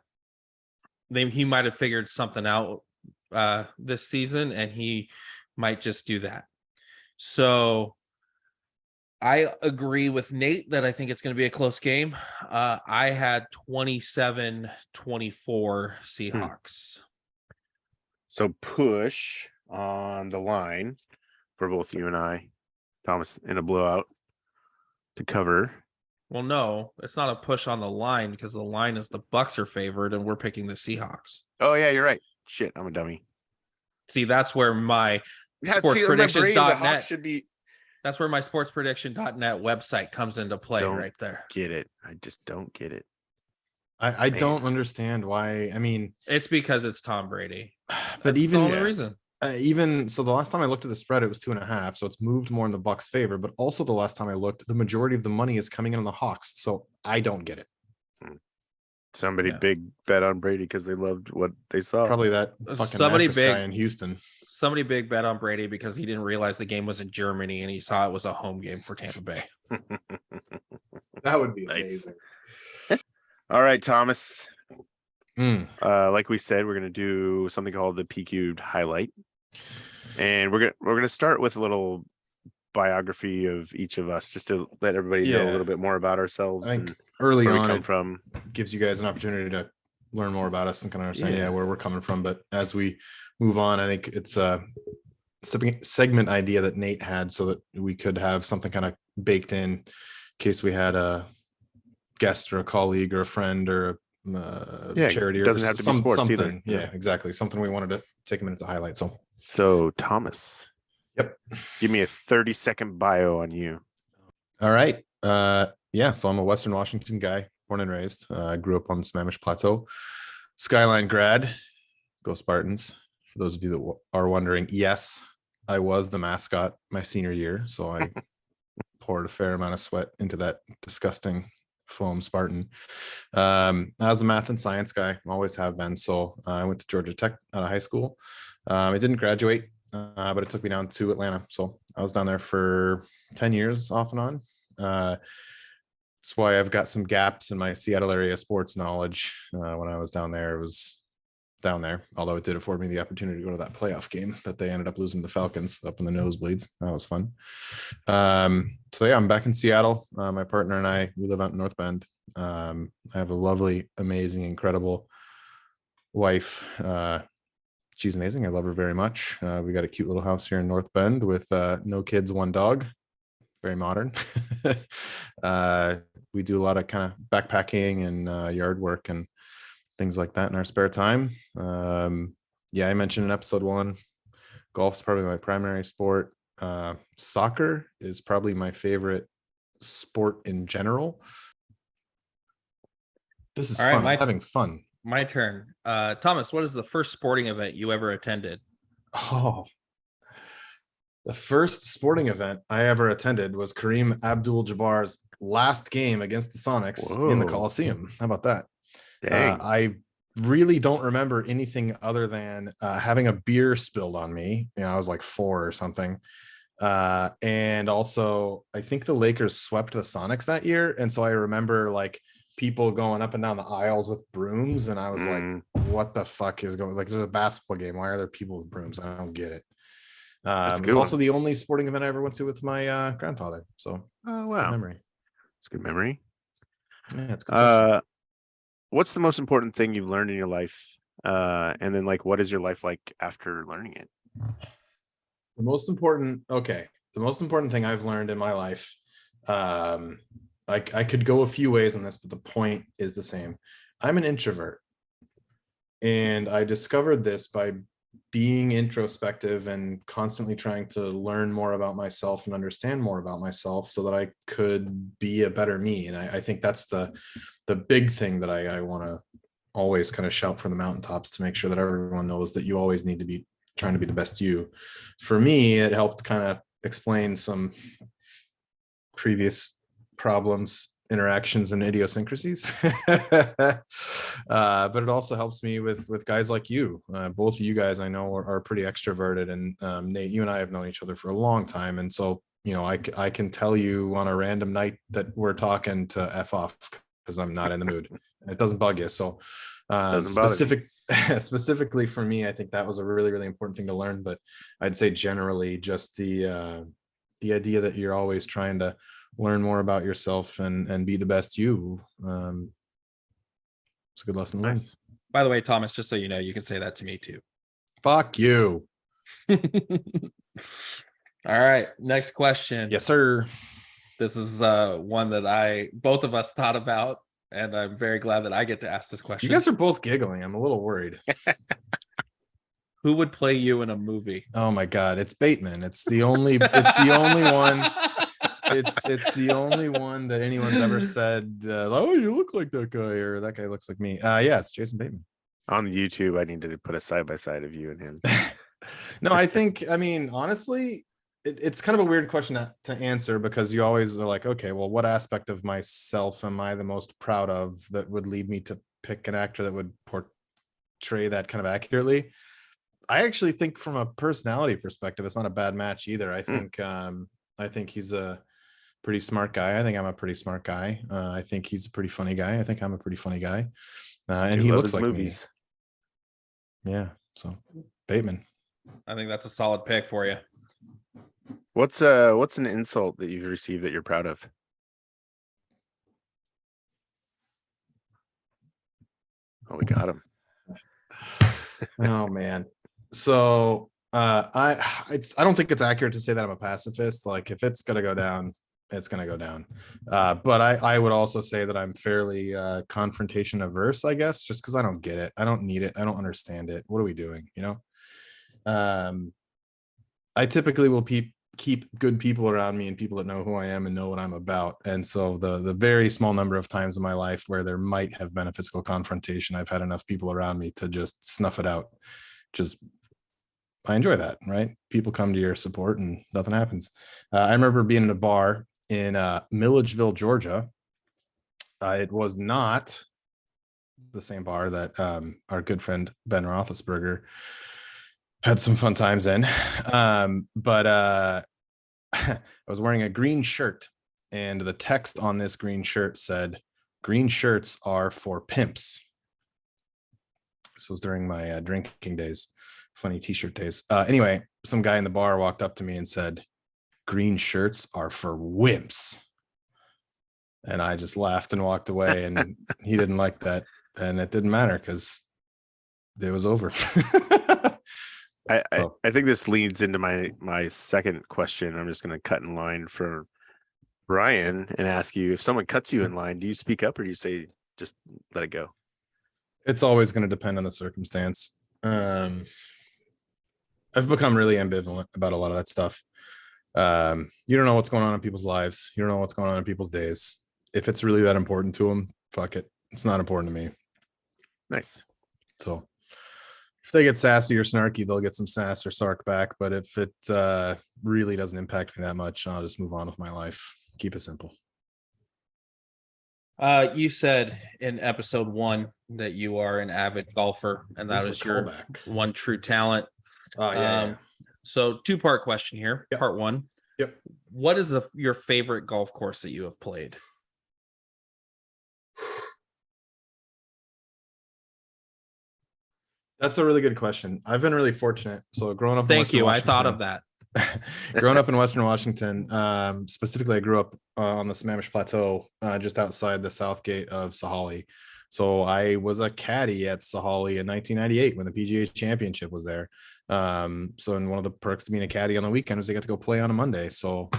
He might have figured something out this season, and he might just do that. So I agree with Nate that I think it's going to be a close game. I had 27-24 Seahawks. So push on the line for both you and I, Thomas, in a blowout to cover. Well, no, it's not a push on the line, because the line is the Bucks are favored and we're picking the Seahawks. Oh yeah, you're right. Shit, I'm a dummy. See, that's where my Yeah, see, in my brain, the Hawks sportspredictions.net should be. that's where my sportsprediction.net website comes into play Don't right there. Get it? I just don't get it. I Man. don't understand why. I mean, It's because it's Tom Brady. but That's even the only yeah. reason. even so, the last time I looked at the spread, it was 2.5, so it's moved more in the Bucks' favor. But also, the last time I looked, the majority of the money is coming in on the Hawks, so I don't get it. Somebody Yeah. big bet on Brady because they loved what they saw. Probably that fucking Somebody mattress big- guy in Houston. Somebody big bet on Brady because he didn't realize the game was in Germany and he saw it was a home game for Tampa Bay. That would be Nice. All right, Thomas. Mm. Like we said, we're gonna do something called the PQ'd highlight, and we're gonna start with a little biography of each of us, just to let everybody know a Yeah. little bit more about ourselves I think and early where we on, come it from. gives you guys an opportunity to learn more about us and kind of understand Yeah. where we're coming from. But as we move on, I think it's a segment idea that Nate had, so that we could have something kind of baked in case we had a guest or a colleague or a friend or a Yeah, charity or doesn't have to be sports something. either. Yeah, Yeah. exactly. Something we wanted to take a minute to highlight. So, Thomas. Yep. Give me a 30-second bio on you. All right. Yeah. So I'm a Western Washington guy, born and raised. I grew up on the Sammamish Plateau. Skyline grad. Go Spartans. For those of you that are wondering, yes, I was the mascot my senior year. So I poured a fair amount of sweat into that disgusting foam Spartan. I was a math and science guy, always have been. So I went to Georgia Tech out of high school. I didn't graduate, but it took me down to Atlanta. So I was down there for 10 years off and on. That's why I've got some gaps in my Seattle area sports knowledge. When I was down there, it was down there, although it did afford me the opportunity to go to that playoff game that they ended up losing the Falcons up in the nosebleeds. That was fun. So yeah, I'm back in Seattle. My partner and I, we live out in North Bend. I have a lovely, amazing, incredible wife. She's amazing. I love her very much. We got a cute little house here in North Bend with no kids, one dog. Very modern. We do a lot of kind of backpacking and yard work and things like that in our spare time. Yeah, I mentioned in episode 1, golf's probably my primary sport. Soccer is probably my favorite sport in general. This is fun. I'm having fun. My turn. Thomas, what is the first sporting event you ever attended? Oh, the first sporting event I ever attended was Kareem Abdul-Jabbar's last game against the Sonics in the Coliseum. How about that? I really don't remember anything other than having a beer spilled on me. I was like 4 or something. And also, I think the Lakers swept the Sonics that year. And so I remember like people going up and down the aisles with brooms. And I was like, what the fuck is going on? Like, there's a basketball game. Why are there people with brooms? I don't get it. It's also the only sporting event I ever went to with my grandfather. So, oh, wow. Good memory. It's a good memory. Yeah, it's good. What's the most important thing you've learned in your life? And then like, what is your life like after learning it? The most important thing I've learned in my life, I could go a few ways on this, but the point is the same. I'm an introvert. And I discovered this by being introspective and constantly trying to learn more about myself and understand more about myself so that I could be a better me. And I think that's the big thing that I want to always kind of shout from the mountaintops to make sure that everyone knows that you always need to be trying to be the best you. For me, it helped kind of explain some previous problems, interactions, and idiosyncrasies. But it also helps me with guys like you. Both of you guys I know are pretty extroverted, and Nate, you and I have known each other for a long time, and so I can tell you on a random night that we're talking to F off because I'm not in the mood. It doesn't bug you. So specifically for me, I think that was a really, really important thing to learn. But I'd say generally just the idea that you're always trying to learn more about yourself and be the best you. It's a good lesson to learn. Nice. By the way, Thomas, just so you know, you can say that to me too. Fuck you. All right, next question. Yes, sir. This is one that both of us thought about, and I'm very glad that I get to ask this question. You guys are both giggling. I'm a little worried. Who would play you in a movie? Oh my God, it's Bateman. It's the only one. It's the only one that anyone's ever said, oh, you look like that guy, or that guy looks like me. Yeah, it's Jason Bateman. On YouTube, I need to put a side by side of you and him. No, I mean, honestly, it's kind of a weird question to answer because you always are like, okay, well, what aspect of myself am I the most proud of that would lead me to pick an actor that would portray that kind of accurately? I actually think from a personality perspective, it's not a bad match either. I think he's a pretty smart guy. I think I'm a pretty smart guy. I think he's a pretty funny guy. I think I'm a pretty funny guy. And he looks like movies. Me. Yeah. So Bateman. I think that's a solid pick for you. What's an insult that you've received that you're proud of? Oh, we got him. Oh man. So I don't think it's accurate to say that I'm a pacifist. Like if it's gonna go down, it's gonna go down. But I would also say that I'm fairly confrontation averse, I guess, just because I don't get it. I don't need it. I don't understand it. What are we doing? I typically will keep good people around me and people that know who I am and know what I'm about. And so the very small number of times in my life where there might have been a physical confrontation, I've had enough people around me to just snuff it out. I enjoy that, right? People come to your support and nothing happens. I remember being in a bar in Milledgeville, Georgia. It was not the same bar that our good friend Ben Roethlisberger had some fun times in. But I was wearing a green shirt, and the text on this green shirt said, "Green shirts are for pimps." This was during my drinking days, funny t-shirt days. Anyway, some guy in the bar walked up to me and said, "Green shirts are for wimps." And I just laughed and walked away, and he didn't like that. And it didn't matter because it was over. I think this leads into my second question. I'm just going to cut in line for Brian and ask you, if someone cuts you in line, do you speak up or do you say just let it go? It's always going to depend on the circumstance. I've become really ambivalent about a lot of that stuff. You don't know what's going on in people's lives. You don't know what's going on in people's days. If it's really that important to them, fuck it. It's not important to me. Nice. So if they get sassy or snarky, they'll get some sass or sark back. But if it really doesn't impact me that much, I'll just move on with my life. Keep it simple. You said in episode 1 that you are an avid golfer, and that is your one true talent. Oh, yeah. So 2-part question here. Yep. Part 1. Yep. What is your favorite golf course that you have played? That's a really good question. I've been really fortunate. So growing up, Thank you. I thought of that. Growing up in Western Washington, specifically, I grew up on the Sammamish Plateau, just outside the south gate of Sahalee. So I was a caddy at Sahalee in 1998 when the PGA Championship was there. So and one of the perks to being a caddy on the weekend was they got to go play on a Monday. So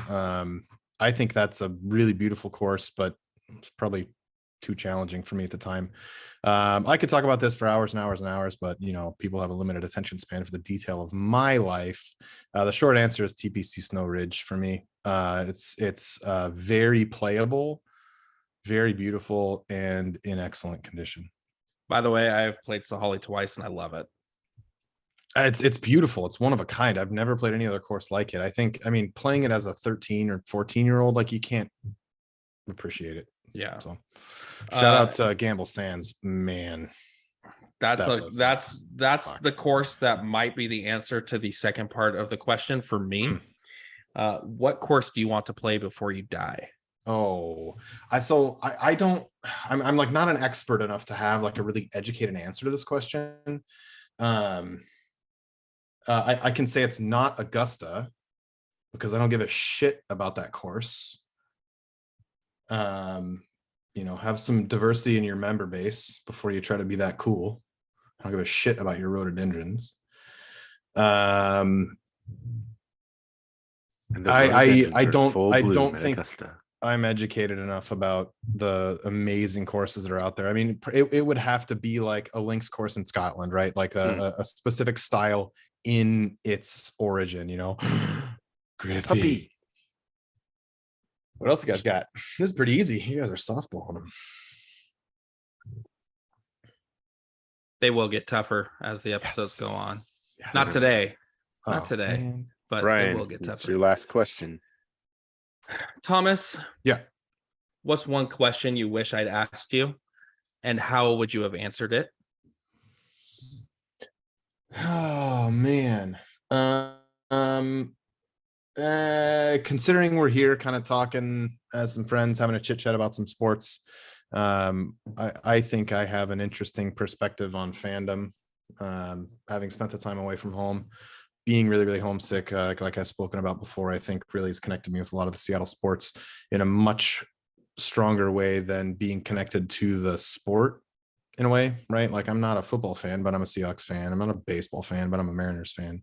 I think that's a really beautiful course, but it's probably too challenging for me at the time. I could talk about this for hours and hours and hours, but people have a limited attention span for the detail of my life. The short answer is TPC Snow Ridge for me. It's very playable, very beautiful, and in excellent condition. By the way, I've played Sahalee twice and I love it. It's beautiful. It's one of a kind. I've never played any other course like it. I mean, playing it as a 13 or 14-year-old, like, you can't appreciate it. Yeah. So shout out to Gamble Sands, man. That's the course that might be the answer to the second part of the question for me. What course do you want to play before you die? I'm like not an expert enough to have like a really educated answer to this question. I can say it's not Augusta because I don't give a shit about that course. Have some diversity in your member base before you try to be that cool. I don't give a shit about your rhododendrons. I don't think Augusta. I'm educated enough about the amazing courses that are out there. I mean, it would have to be like a links course in Scotland, right? Like a specific style in its origin, Griffey. What else you guys got? This is pretty easy. You guys are softballing them. They will get tougher as the episodes go on. Yes. Not today. Not today. Man. But Ryan, they will get tougher. Your last question. Thomas. Yeah. What's one question you wish I'd asked you? And how would you have answered it? Oh, man. Considering we're here kind of talking as some friends, having a chit chat about some sports, I think I have an interesting perspective on fandom, having spent the time away from home, being really, really homesick, like I've spoken about before. I think really has connected me with a lot of the Seattle sports in a much stronger way than being connected to the sport in a way, right? Like, I'm not a football fan, but I'm a Seahawks fan. I'm not a baseball fan, but I'm a Mariners fan.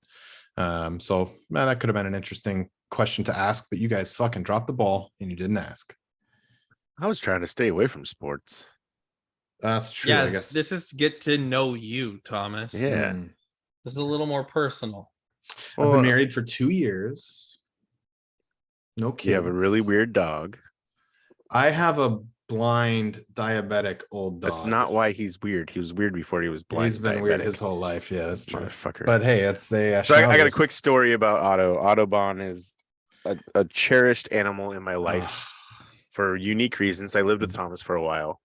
So that could have been an interesting question to ask, but you guys fucking dropped the ball and you didn't ask. I was trying to stay away from sports. That's true. Yeah, I guess this is get to know you, Thomas. Yeah. This is a little more personal. I've been married for 2 years. No kids. You have a really weird dog. I have a blind diabetic old dog. That's not why he's weird. He was weird before he was blind. He's been weird diabetic. his whole life. Yeah, that's true. Motherfucker. But hey, it's the So I got a quick story about Otto. Autobahn is a cherished animal in my life for unique reasons. I lived with Thomas for a while,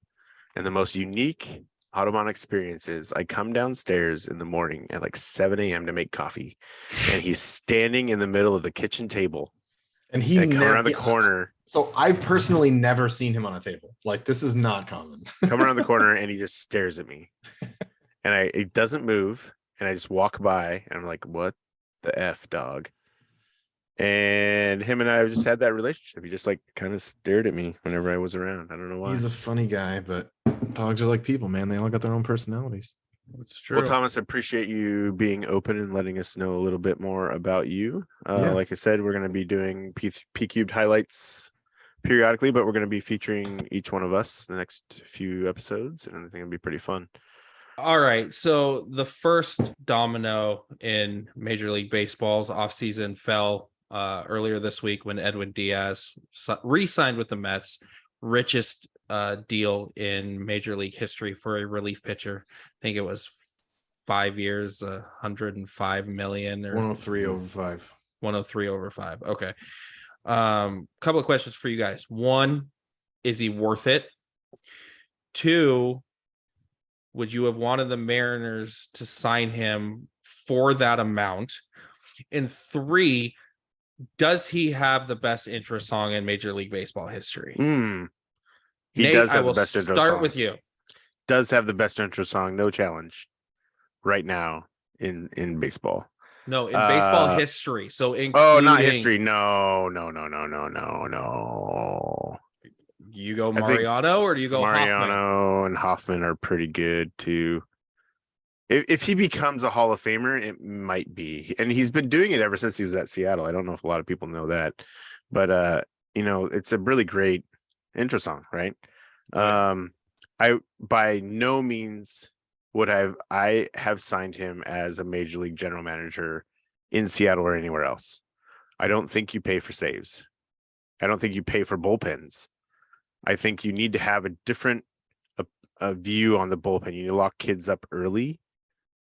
and the most unique Autobahn experience is I come downstairs in the morning at like 7 a.m. to make coffee, and he's standing in the middle of the kitchen table. And he come around the corner. So I've personally never seen him on a table. Like, this is not common. Come around the corner and he just stares at me, and it doesn't move. And I just walk by and I'm like, what the F, dog? And him and I have just had that relationship. He just like kind of stared at me whenever I was around. I don't know why. He's a funny guy, but dogs are like people, man. They all got their own personalities. That's true. Well, Thomas, I appreciate you being open and letting us know a little bit more about you. Yeah. Like I said, we're going to be doing P Cubed highlights periodically, but we're going to be featuring each one of us in the next few episodes, and I think it'll be pretty fun. All right. So the first domino in Major League Baseball's offseason fell earlier this week when Edwin Diaz re-signed with the Mets, richest deal in Major League history for a relief pitcher. I think it was 5 years, 105 million or 103 over 5. 103 over 5. Okay. Couple of questions for you guys. One, is he worth it? Two, would you have wanted the Mariners to sign him for that amount? And three, does he have the best intro song in Major League Baseball history? He Nate, does I have the will best intro start song. with you. Does have the best intro song, no challenge, right now in baseball. No, in baseball history. So not history. No. You go I think Mariano or do you go Hoffman? Mariano and Hoffman are pretty good too. If he becomes a Hall of Famer, it might be, and he's been doing it ever since he was at Seattle. I don't know if a lot of people know that, but it's a really great intro song, right? I by no means would I have signed him as a major league general manager in Seattle or anywhere else. I don't think you pay for saves. I don't think you pay for bullpens. I think you need to have a different a view on the bullpen. You need to lock kids up early,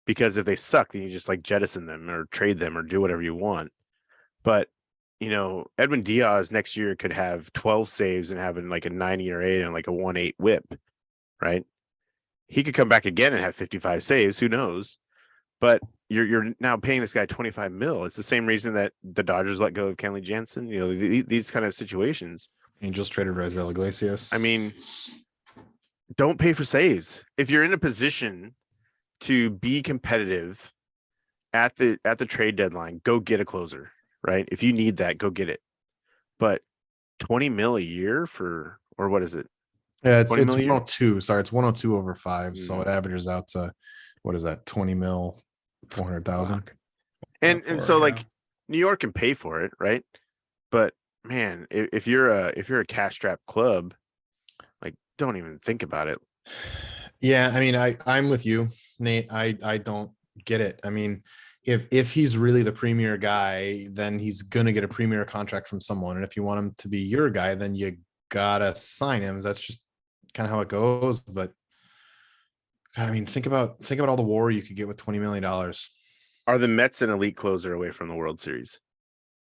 because if they suck, then you just like jettison them or trade them or do whatever you want. But Edwin Diaz next year could have 12 saves and having like a 9 ERA and like a 1.8 WHIP, right? He could come back again and have 55 saves. Who knows? But you're now paying this guy 25 mil. It's the same reason that the Dodgers let go of Kenley Jansen. These kind of situations. Angels traded Raisel Iglesias. I mean, don't pay for saves. If you're in a position to be competitive at the trade deadline, go get a closer, right? If you need that, go get it. But 20 mil a year or what is it? Yeah, it's 20 mil a year? 102. Sorry, it's 102 over 5. So it averages out to, what is that? 20 mil, 400,000. And so like New York can pay for it, right? But man, if you're a cash strapped club, like, don't even think about it. Yeah, I mean, I'm with you, Nate. I don't get it. I mean, if he's really the premier guy, then he's gonna get a premier contract from someone. And if you want him to be your guy, then you gotta sign him. That's just kind of how it goes. But I mean, think about all the WAR you could get with $20 million. Are the Mets an elite closer away from the World Series?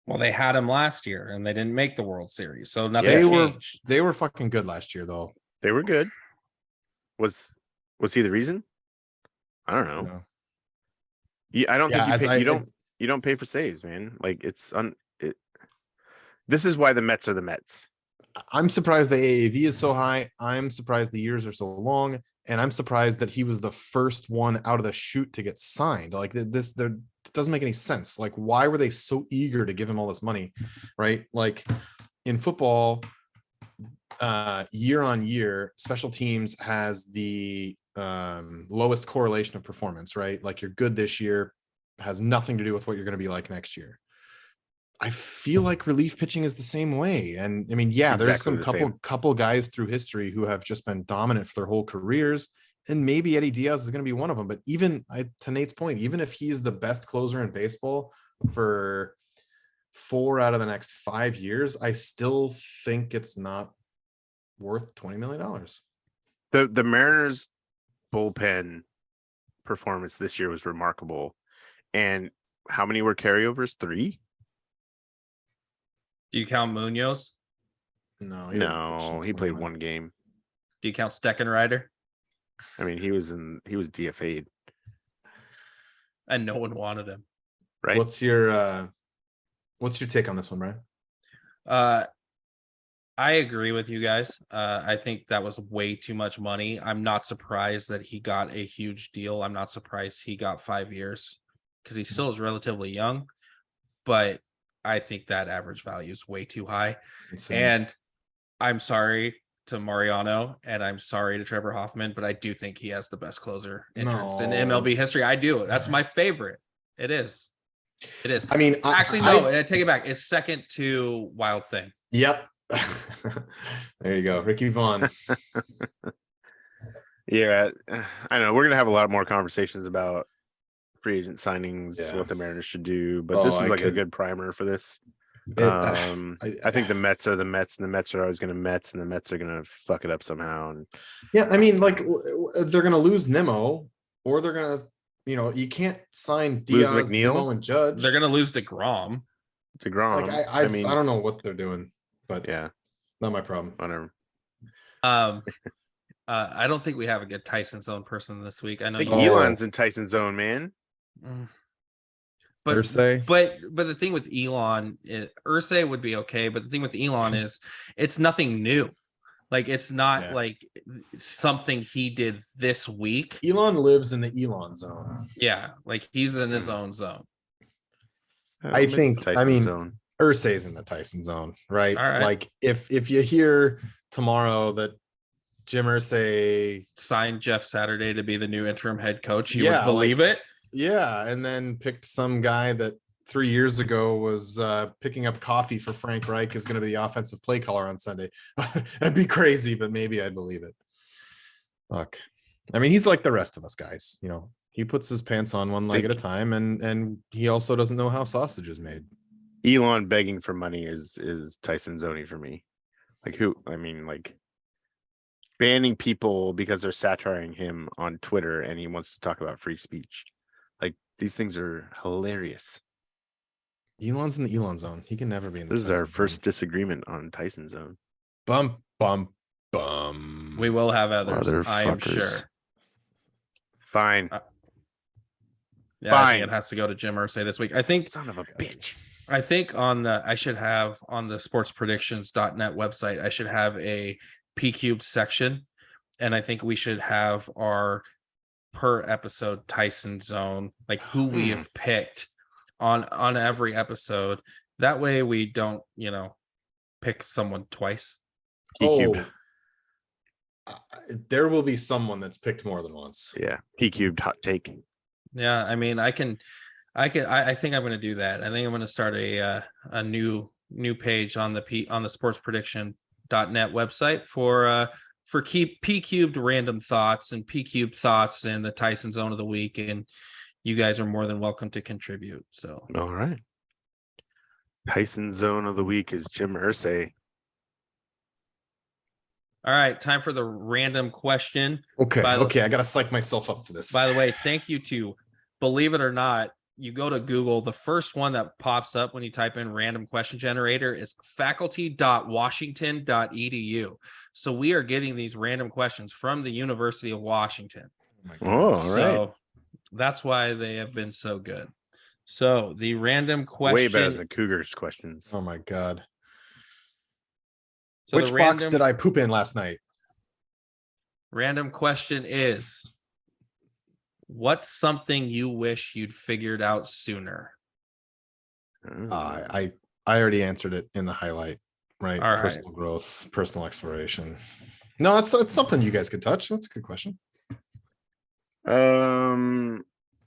Well, they had him last year and they didn't make the World Series. So nothing changed. They were fucking good last year, though. They were good. Was he the reason? I don't know. No. Yeah, I don't Yeah, think you don't pay for saves, man. Like this is why the Mets are the Mets. I'm surprised the AAV is so high. I'm surprised the years are so long, and I'm surprised that he was the first one out of the chute to get signed. Like this, it doesn't make any sense. Like, why were they so eager to give him all this money, right? Like in football, year on year, special teams has the lowest correlation of performance, right? Like you're good this year has nothing to do with what you're going to be like next year. I feel like relief pitching is the same way. And I mean, yeah, there's Exactly some couple guys through history who have just been dominant for their whole careers. And maybe Eddie Diaz is going to be one of them. But even to Nate's point, even if he's the best closer in baseball for 4 out of the next 5 years, I still think it's not worth $20 million. The Mariners bullpen performance this year was remarkable. And how many were carryovers? 3? Do you count Munoz? No, he didn't pitch in He played 21. 1 game. Do you count Steckenrider? I mean, he was DFA'd, And no one wanted him. right? What's your take on this one, Brian? I agree with you guys. I think that was way too much money. I'm not surprised that he got a huge deal. I'm not surprised he got 5 years because he still is relatively young. But I think that average value is way too high. Insane. And I'm sorry to Mariano and I'm sorry to Trevor Hoffman, but I do think he has the best closer entrance in No. MLB history. I do. That's my favorite. It is. It is. I mean, Actually, no, I take it back. It's second to Wild Thing. Yep. There you go, Ricky Vaughn. Yeah, I know we're gonna have a lot more conversations about free agent signings, Yeah. what the Mariners should do, but this was like a good primer for this. I think the Mets are the Mets, and the Mets are always gonna Mets, and the Mets are gonna fuck it up somehow. And Yeah, I mean, like they're gonna lose Nimmo, or they're gonna, you can't sign Lose Diaz, McNeil? Nimmo, and Judge. They're gonna lose DeGrom. DeGrom, like I don't know what they're doing, but yeah, not my problem. whatever. I don't think we have a good Tyson Zone person this week. I know I think you Elon's in Tyson's zone, man. but Irsay? but the thing with Elon, Irsay would be okay, but the thing with Elon is it's nothing new. Like it's not like something he did this week. Elon lives in the Elon zone. Yeah, like he's in his own zone. I think- Tyson's I mean, zone. Irsay's in the Tyson zone, right? All right. Like if you hear tomorrow that Jim Irsay, Signed Jeff Saturday to be the new interim head coach. You Yeah, would believe it? yeah, and then picked some guy that 3 years ago was picking up coffee for Frank Reich is going to be the offensive play caller on Sunday. That'd be crazy, but maybe I'd believe it. Look, I mean, he's like the rest of us guys. He puts his pants on one leg at a time, and he also doesn't know how sausage is made. Elon begging for money is Tyson Zoney for me. Like who? I mean, like banning people because they're satirizing him on Twitter and he wants to talk about free speech. Like these things are hilarious. Elon's in the Elon zone. He can never be in the This is our Tyson first zone. disagreement on Tyson Zone. Bum bum bum. We will have others, I am sure. Motherfuckers. Fine. Yeah, I Fine. think it has to go to Jim Irsay this week. I think Son of a bitch. I think I should have on the sportspredictions.net website, I should have a P cubed section. And I think we should have our per episode Tyson zone, like who we have picked on every episode. That way we don't, pick someone twice. P cubed. There will be someone that's picked more than once. Yeah. P cubed hot take. Yeah, I mean, I think I'm going to do that. I think I'm going to start a new page on the sportsprediction.net website for P cubed random thoughts and P cubed thoughts in the Tyson zone of the week. And you guys are more than welcome to contribute. So, All right. Tyson Zone of the week is Jim Irsay. all right, time for the random question. Okay. By the- I gotta psych myself up for this. By the way, thank you to Believe It or Not. You go to Google, the first one that pops up when you type in random question generator is faculty.washington.edu. So we are getting these random questions from the University of Washington. Oh, all right. So that's why they have been so good. So the random question. Way better than the Cougars questions. Oh my god. so Which the box random, did I poop in last night? Random question is, what's something you wish you'd figured out sooner? Oh. I already answered it in the highlight, right? All right. Personal growth, personal exploration. No, it's something you guys could touch. That's a good question.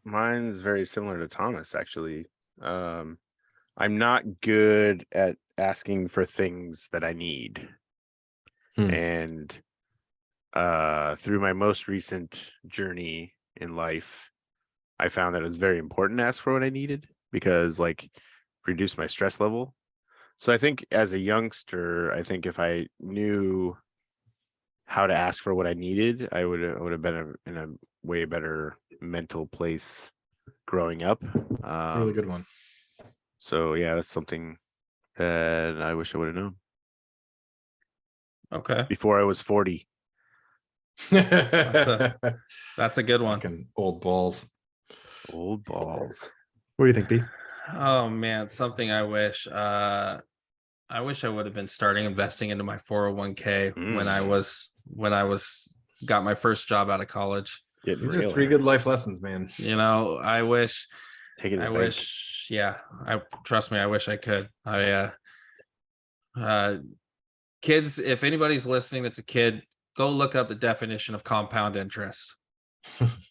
Mine's very similar to Thomas, actually. I'm not good at asking for things that I need. And through my most recent journey in life, I found that it was very important to ask for what I needed, because like reduce my stress level. So I think as a youngster, I think if I knew how to ask for what I needed, I would have been in a way better mental place growing up. It's a really good one. So yeah, that's something that I wish I would have known Okay. before I was 40. That's a good one. Fucking old balls. Old balls. What do you think, B? Oh man, something I wish I would have been starting investing into my 401k when I was got my first job out of college. These are 3 good life lessons, man. You know, I wish trust me, I wish I could. Kids, if anybody's listening that's a kid, go look up the definition of compound interest.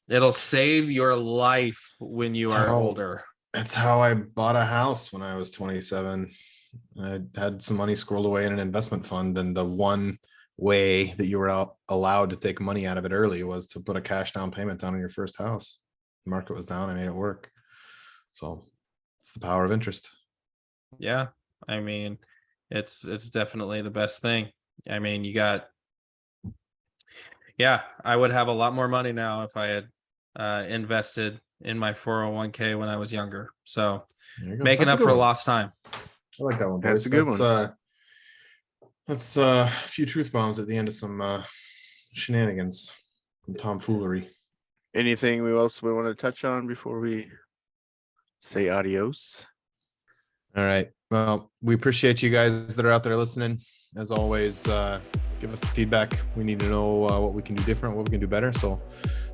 It'll save your life when you are older. That's how I bought a house when I was 27. I had some money squirreled away in an investment fund, and the one way that you were allowed to take money out of it early was to put a cash down payment down on your first house. The market was down. I made it work. So it's the power of interest. Yeah. I mean, it's definitely the best thing. I mean, I would have a lot more money now if I had invested in my 401k when I was younger. So making up for lost time. I like that one, boys. That's a good one. That's a few truth bombs at the end of some shenanigans and tomfoolery. Anything else we want to touch on before we say adios? All right. Well, we appreciate you guys that are out there listening. As always, give us the feedback. We need to know what we can do different, what we can do better. So,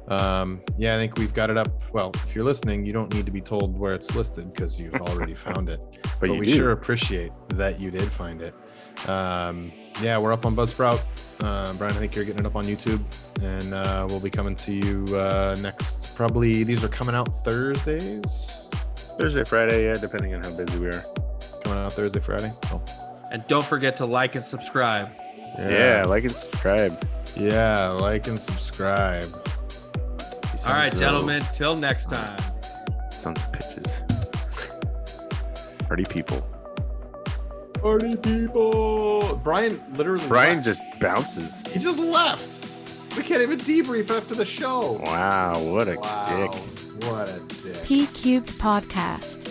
I think we've got it up. Well, if you're listening, you don't need to be told where it's listed because you've already found it. But we sure appreciate that you did find it. We're up on Buzzsprout. Brian, I think you're getting it up on YouTube, and we'll be coming to you next. Probably these are coming out Thursdays. Thursday, Friday, yeah, depending on how busy we are. Coming out Thursday, Friday. So, and don't forget to like and subscribe. Yeah, like and subscribe. Yeah, like and subscribe. All right, gentlemen, till next time. Sons of bitches. Party people. Party people. Brian left. Just bounces. He just left. We can't even debrief after the show. Wow, what a dick. What a dick. P Cubed Podcast.